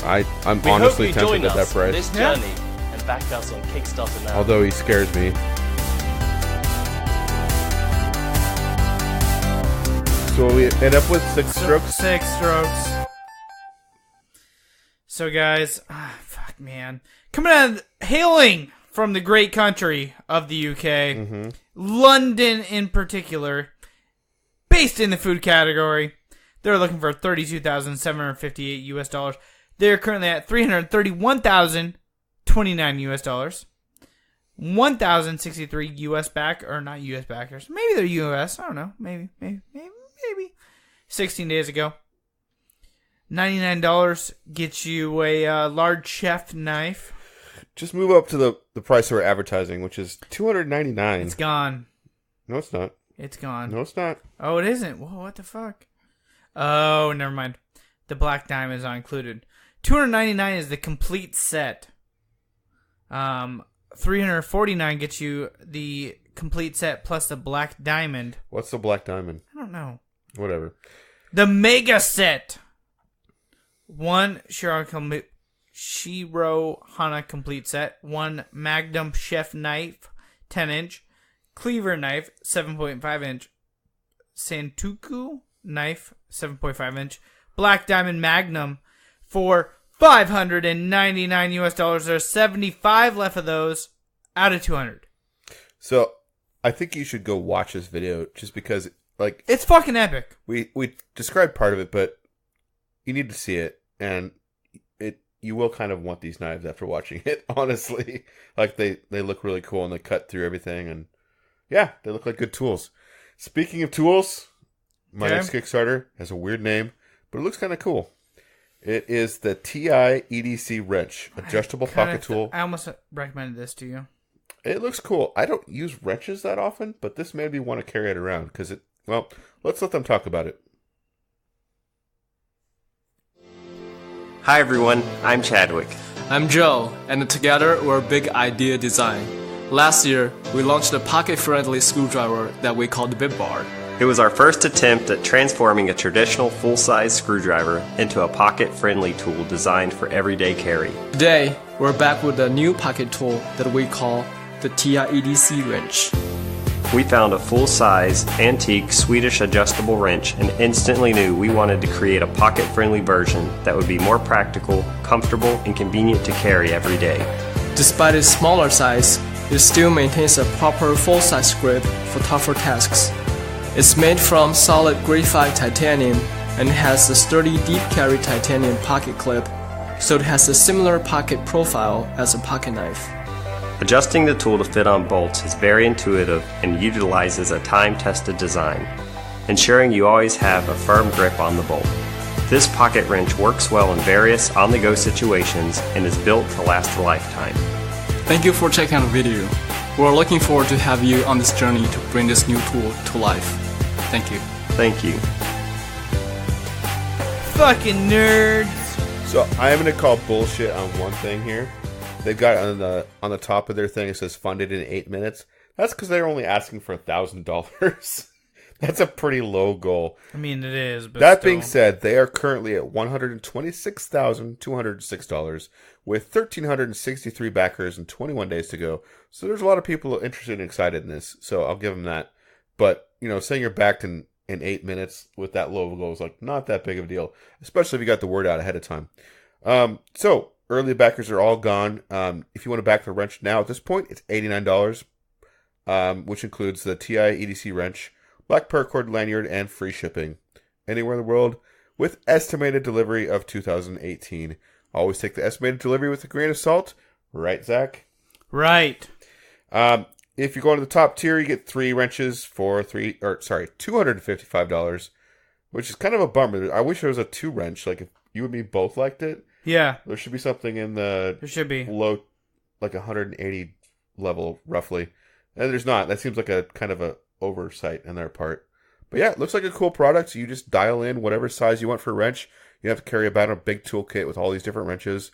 I'm We honestly hope you join tempted at that us on price. this Yeah. journey and back us on Kickstarter now. Although he scares me. So we end up with 6 strokes. 6 strokes. So, guys, fuck, man. Coming out, hailing from the great country of the UK, London in particular, based in the food category, they're looking for $32,758 US dollars. They're currently at $331,029 US dollars. 1,063 US back, or not US backers. Maybe they're US. I don't know. Maybe. 16 days ago. $99 gets you a large chef knife. Just move up to the price we're advertising, which is $299. It's gone. No, it's not. It's gone. No, it's not. Oh, it isn't. Whoa, what the fuck? Oh, never mind. The Black Diamond is not included. $299 is the complete set. $349 gets you the complete set plus the Black Diamond. What's the Black Diamond? I don't know. Whatever. The Mega Set. 1 Shiro Hana complete set. 1 Magnum Chef knife, 10-inch. Cleaver knife, 7.5-inch. Santoku knife, 7.5-inch. Black Diamond Magnum for $599 US. There's 75 left of those out of 200. So, I think you should go watch this video just because, like... It's fucking epic. We described part of it, but you need to see it, and you will kind of want these knives after watching it, honestly. Like, they look really cool, and they cut through everything, and yeah, they look like good tools. Speaking of tools, my next Kickstarter has a weird name, but it looks kind of cool. It is the TI EDC wrench, adjustable pocket tool. I almost recommended this to you. It looks cool. I don't use wrenches that often, but this made me want to carry it around because well, let's let them talk about it. Hi everyone, I'm Chadwick. I'm Joe, and together we're Big Idea Design. Last year, we launched a pocket-friendly screwdriver that we called Bit Bar. It was our first attempt at transforming a traditional full-size screwdriver into a pocket-friendly tool designed for everyday carry. Today, we're back with a new pocket tool that we call the TI EDC wrench. We found a full-size, antique Swedish adjustable wrench and instantly knew we wanted to create a pocket-friendly version that would be more practical, comfortable, and convenient to carry every day. Despite its smaller size, it still maintains a proper full-size grip for tougher tasks. It's made from solid graphite titanium and has a sturdy deep carry titanium pocket clip, so it has a similar pocket profile as a pocket knife. Adjusting the tool to fit on bolts is very intuitive and utilizes a time-tested design, ensuring you always have a firm grip on the bolt. This pocket wrench works well in various on-the-go situations and is built to last a lifetime. Thank you for checking out the video. We're looking forward to have you on this journey to bring this new tool to life. Thank you. Thank you. Fucking nerds. So I'm gonna call bullshit on one thing here. They've got on the top of their thing it says funded in 8 minutes. That's because they're only asking for $1,000. That's a pretty low goal. I mean, it is. But that still. being said, they are currently at $126,206 with 1,363 backers and 21 days to go. So there's a lot of people interested and excited in this. So I'll give them that. But saying you're backed in 8 minutes with that low of a goal is like not that big of a deal, especially if you got the word out ahead of time. So early backers are all gone. If you want to back the wrench now at this point, it's $89, which includes the TI EDC wrench, black paracord lanyard, and free shipping anywhere in the world with estimated delivery of 2018. Always take the estimated delivery with a grain of salt. Right, Zach? Right. If you go to the top tier, you get 3 wrenches for $255, which is kind of a bummer. I wish there was a 2 wrench. Like if you and me both liked it. Yeah. There should be something in the there should be low, like 180 level roughly. And there's not. That seems like a kind of a oversight on their part. But yeah, it looks like a cool product. You just dial in whatever size you want for a wrench. You have to carry about a big toolkit with all these different wrenches.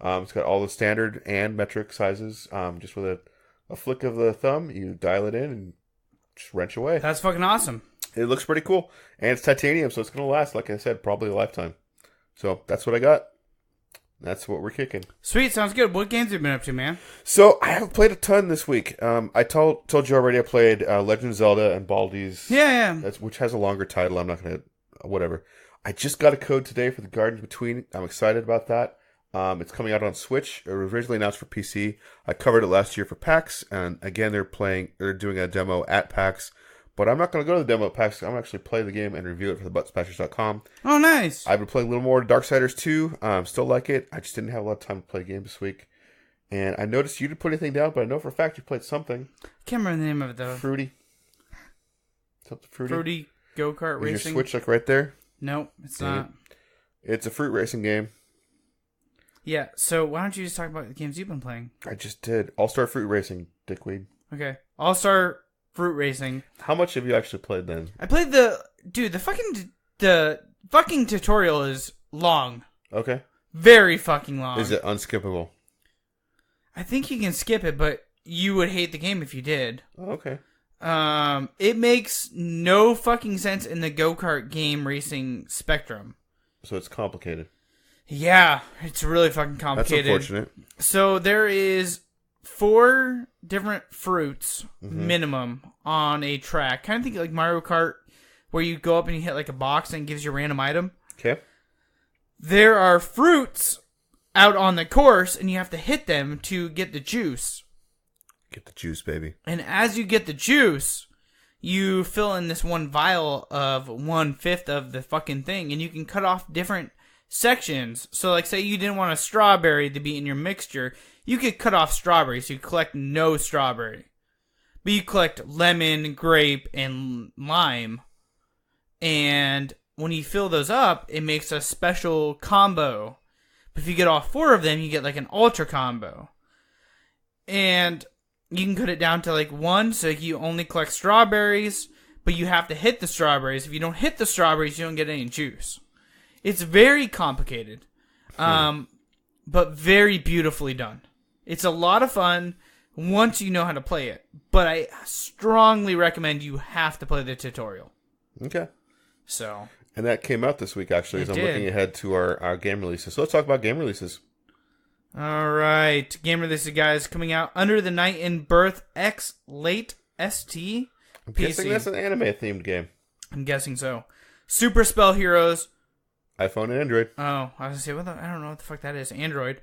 It's got all the standard and metric sizes. Just with a flick of the thumb, you dial it in and just wrench away. That's fucking awesome. It looks pretty cool. And it's titanium, so it's going to last, like I said, probably a lifetime. So that's what I got. That's what we're kicking. Sweet, sounds good. What games have you been up to, man? So I haven't played a ton this week. I told you already I played Legend of Zelda and Baldi's. Yeah. Which has a longer title. I'm not going to... Whatever. I just got a code today for the Gardens Between. I'm excited about that. It's coming out on Switch. It was originally announced for PC. I covered it last year for PAX. And again, they're doing a demo at PAX. But I'm not going to go to the demo at PAX. I'm actually play the game and review it for the buttsmashers.com. Oh, nice. I've been playing a little more Darksiders 2. Still like it. I just didn't have a lot of time to play the game this week. And I noticed you didn't put anything down, but I know for a fact you played something. I can't remember the name of it, though. Fruity. Something fruity. Fruity go-kart racing. Is your Switch like right there? Nope, it's not. It's a fruit racing game. Yeah, so why don't you just talk about the games you've been playing? I just did. All-Star Fruit Racing, dickweed. Okay. All-Star Fruit Racing. How much have you actually played then? I played the fucking tutorial is long. Okay. Very fucking long. Is it unskippable? I think you can skip it, but you would hate the game if you did. Okay. It makes no fucking sense in the go-kart game racing spectrum. So it's complicated. Yeah, it's really fucking complicated. That's unfortunate. So there is 4 different fruits minimum on a track. Kind of think like Mario Kart, where you go up and you hit like a box and it gives you a random item. Okay. There are fruits out on the course, and you have to hit them to get the juice. Get the juice, baby. And as you get the juice, you fill in this one vial of 1/5 of the fucking thing, and you can cut off different sections. So, like, say you didn't want a strawberry to be in your mixture, you could cut off strawberry, so you collect no strawberry. But you collect lemon, grape, and lime. And when you fill those up, it makes a special combo. But if you get all 4 of them, you get like an ultra combo. And you can cut it down to like 1, so you only collect strawberries, but you have to hit the strawberries. If you don't hit the strawberries, you don't get any juice. It's very complicated, but very beautifully done. It's a lot of fun once you know how to play it, but I strongly recommend you have to play the tutorial. Okay. So. And that came out this week, actually, as I'm did. looking ahead to our game releases. So let's talk about game releases. All right. Game releases, guys, coming out Under the Night in Birth X Late ST. I'm PC. guessing that's an anime-themed game. I'm guessing so. Super Spell Heroes. iPhone and Android. Oh, I was going to say, I don't know what the fuck that is. Android.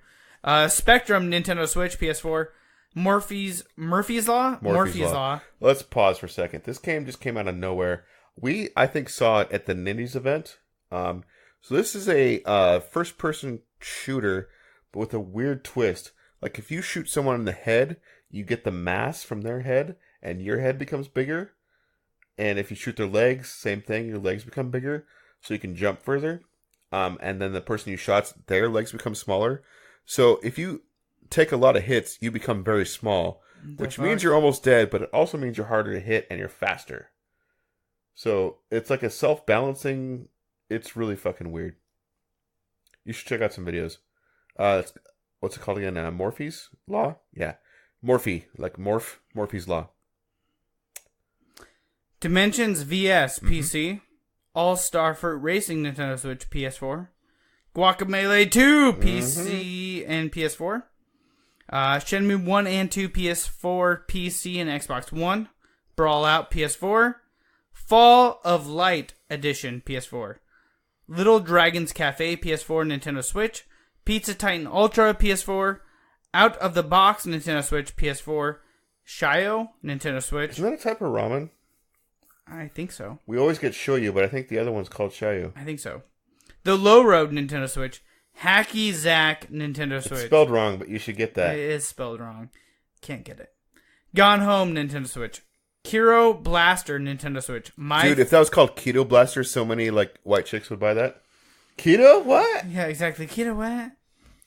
Spectrum, Nintendo Switch, PS4. Murphy's Law? Murphy's Law. Let's pause for a second. This game just came out of nowhere. We, I think, saw it at the Nindies event. So this is a first-person shooter, but with a weird twist. Like, if you shoot someone in the head, you get the mass from their head, and your head becomes bigger. And if you shoot their legs, same thing, your legs become bigger, so you can jump further. And then the person you shot, their legs become smaller. So if you take a lot of hits, you become very small, which means you're almost dead, but it also means you're harder to hit and you're faster. So it's like a self-balancing. It's really fucking weird. You should check out some videos. What's it called again? Morphy's Law? Yeah. Morphe. Like Morphy's Law. Dimensions VS PC. All-Star Fruit Racing Nintendo Switch PS4. Guacamelee 2 PC and PS4. Shenmue 1 and 2 PS4, PC, and Xbox One. Brawl Out PS4. Fall of Light Edition PS4. Little Dragons Cafe PS4, Nintendo Switch. Pizza Titan Ultra PS4. Out of the Box Nintendo Switch PS4. Shio Nintendo Switch. Isn't that a type of ramen? I think so. We always get shoyu, but I think the other one's called shayu. I think so. The Low Road Nintendo Switch. Hacky Zack Nintendo Switch. It's spelled wrong, but you should get that. It is spelled wrong. Can't get it. Gone Home Nintendo Switch. Kiro Blaster Nintendo Switch. Dude, if that was called Keto Blaster, so many like white chicks would buy that. Keto? What? Yeah, exactly. Keto what?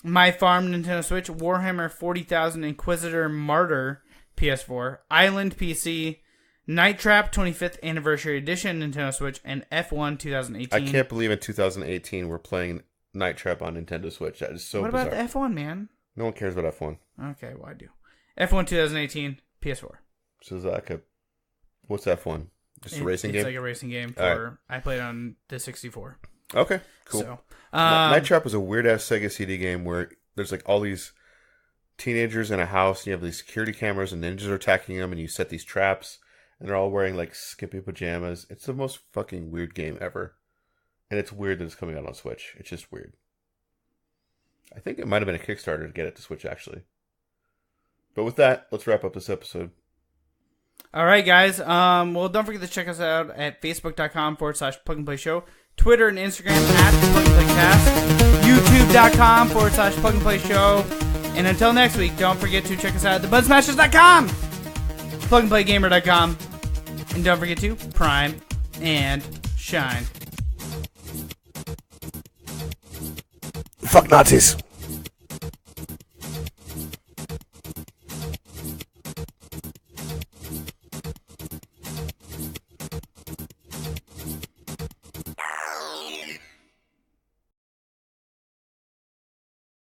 My Farm Nintendo Switch. Warhammer 40,000 Inquisitor Martyr PS4. Island PC. Night Trap 25th Anniversary Edition Nintendo Switch. And F1 2018. I can't believe in 2018 we're playing Night Trap on Nintendo Switch. That is so bizarre. What about the F1, man? No one cares about F1. Okay, well I do. F1 2018 PS4. So is that like a... What's F1? Just a racing game? It's like a racing game. I played on the 64. Okay, cool. So, Night Trap was a weird-ass Sega CD game where there's like all these teenagers in a house, and you have these security cameras, and ninjas are attacking them, and you set these traps, and they're all wearing like skimpy pajamas. It's the most fucking weird game ever. And it's weird that it's coming out on Switch. It's just weird. I think it might have been a Kickstarter to get it to Switch, actually. But with that, let's wrap up this episode. All right, guys. Well, don't forget to check us out at facebook.com/plug-and-play show, Twitter and Instagram @plug-and-play-cast, youtube.com/plug-and-play show. And until next week, don't forget to check us out at thebudsmashers.com, plugandplaygamer.com, and don't forget to prime and shine. Fuck Nazis.